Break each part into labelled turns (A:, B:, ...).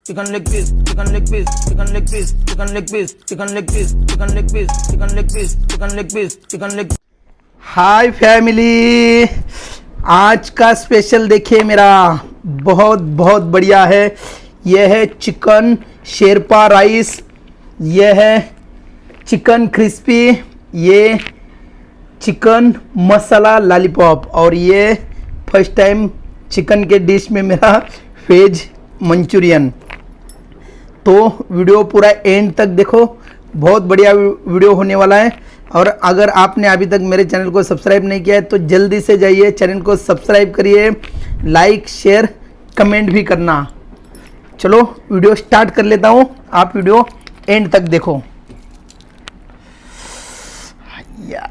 A: Chicken leg piece, chicken leg piece, chicken leg piece, chicken leg piece, chicken leg piece, chicken leg piece, chicken leg piece, chicken leg piece, chicken leg. Hi family, आज का special देखिए मेरा बहुत बहुत बढ़िया है। यह है चिकन शेरपा राइस, यह है चिकन क्रिस्पी, ये चिकन मसाला लॉलीपॉप और ये फर्स्ट टाइम चिकन के डिश में मेरा वेज मंचूरियन। तो वीडियो पूरा एंड तक देखो, बहुत बढ़िया वीडियो होने वाला है। और अगर आपने अभी तक मेरे चैनल को सब्सक्राइब नहीं किया है तो जल्दी से जाइए चैनल को सब्सक्राइब करिए, लाइक शेयर कमेंट भी करना। चलो वीडियो स्टार्ट कर लेता हूँ, आप वीडियो एंड तक देखो। या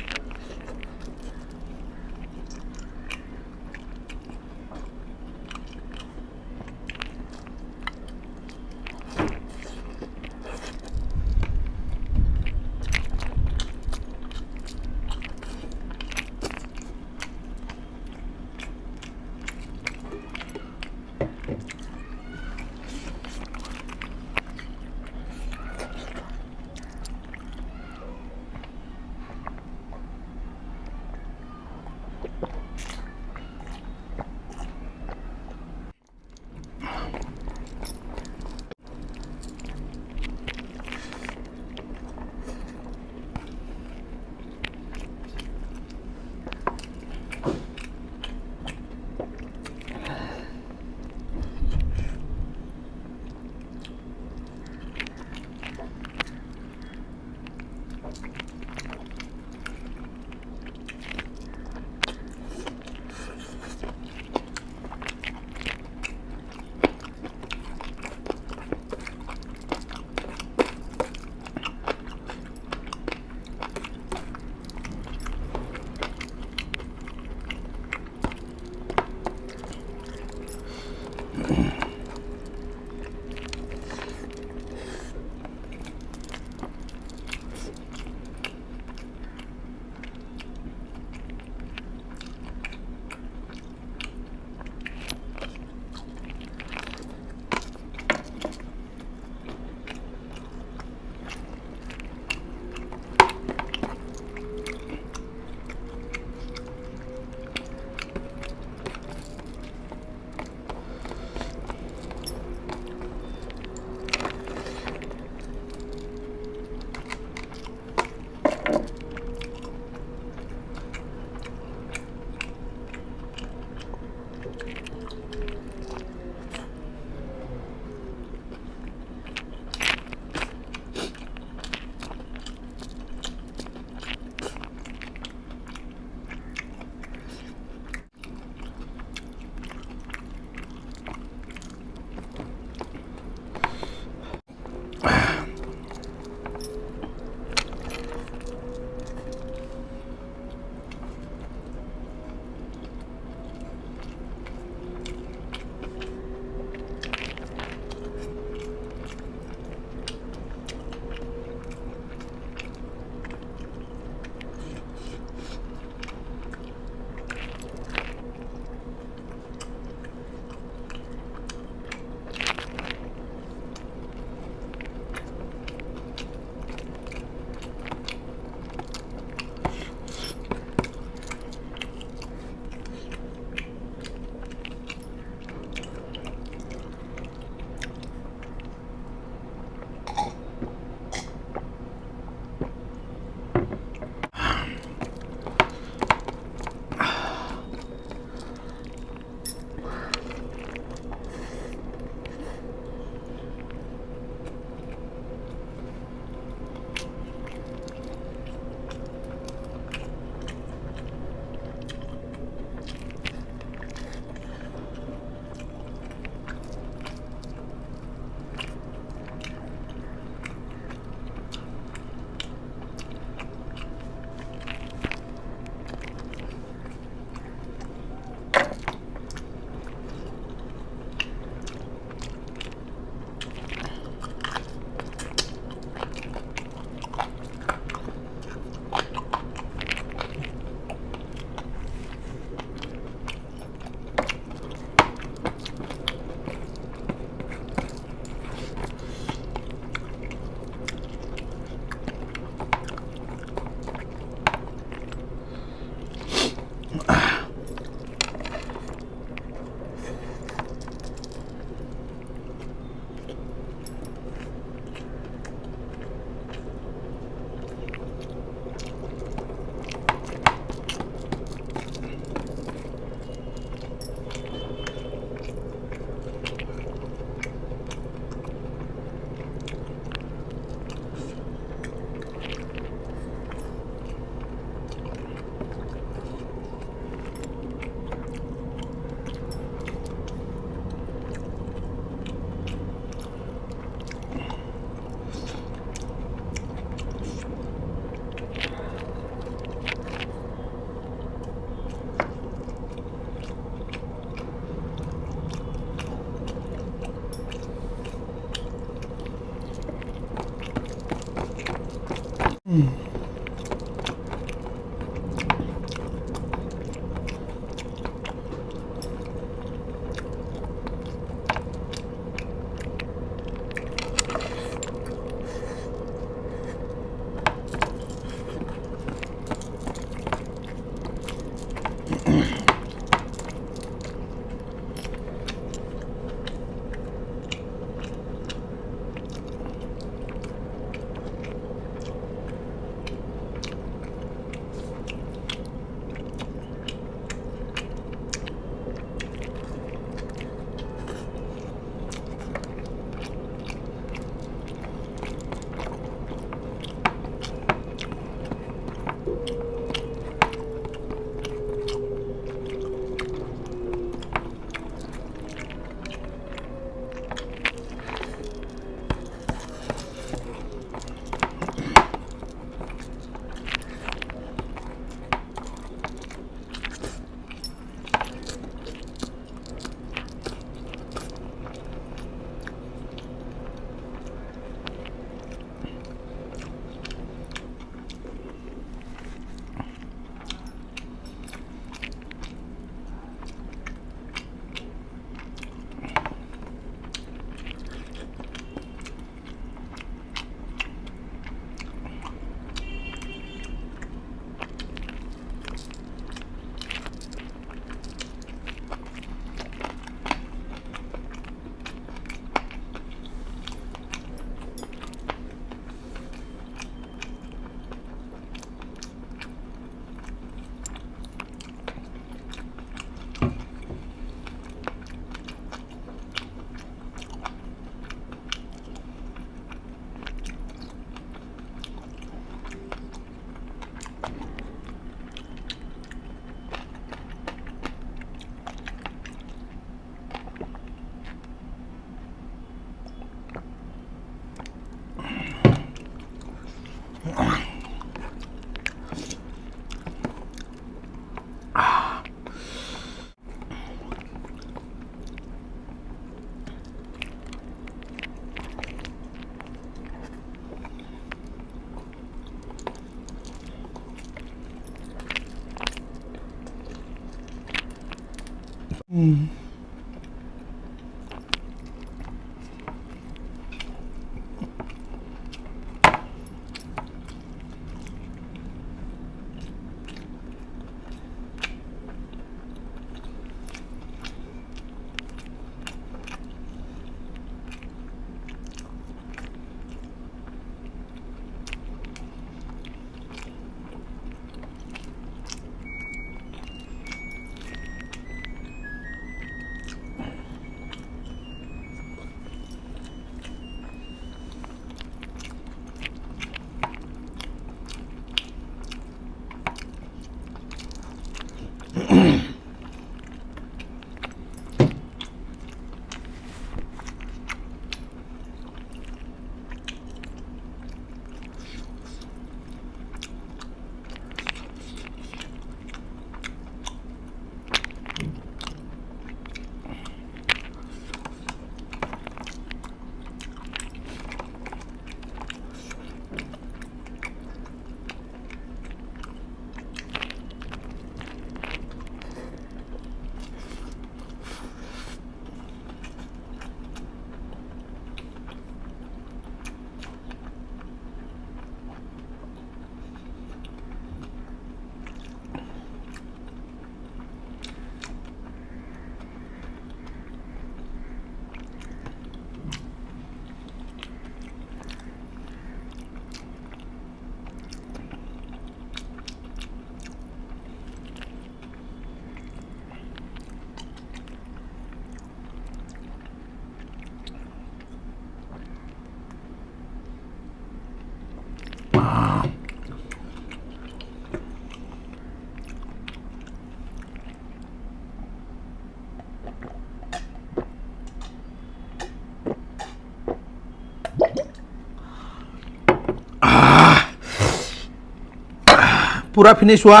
A: पूरा फिनिश हुआ।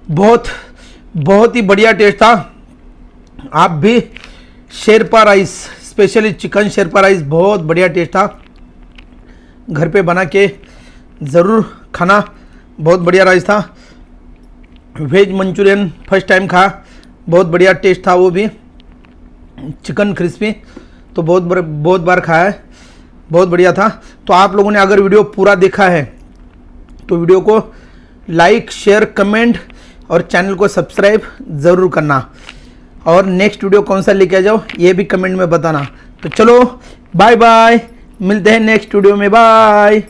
A: बहुत बहुत ही बढ़िया टेस्ट था। आप भी Sherpa rice, specially chicken Sherpa rice, बहुत बढ़िया टेस्ट था। घर पे बना के ज़रूर खाना, बहुत बढ़िया राइस था। वेज मंचूरियन फर्स्ट टाइम खा, बहुत बढ़िया टेस्ट था वो भी। चिकन क्रिस्पी तो बहुत बार खाया है, बहुत बढ़िया था। तो आप लोगों ने अगर वीडियो पूरा देखा है तो वीडियो को लाइक, शेयर, कमेंट और चैनल को सब्सक्राइब ज़रूर करना। और नेक्स्ट वीडियो कौन सा लेके आ जाओ ये भी कमेंट में बताना। तो चलो बाय बाय, मिलते हैं नेक्स्ट वीडियो में, बाय।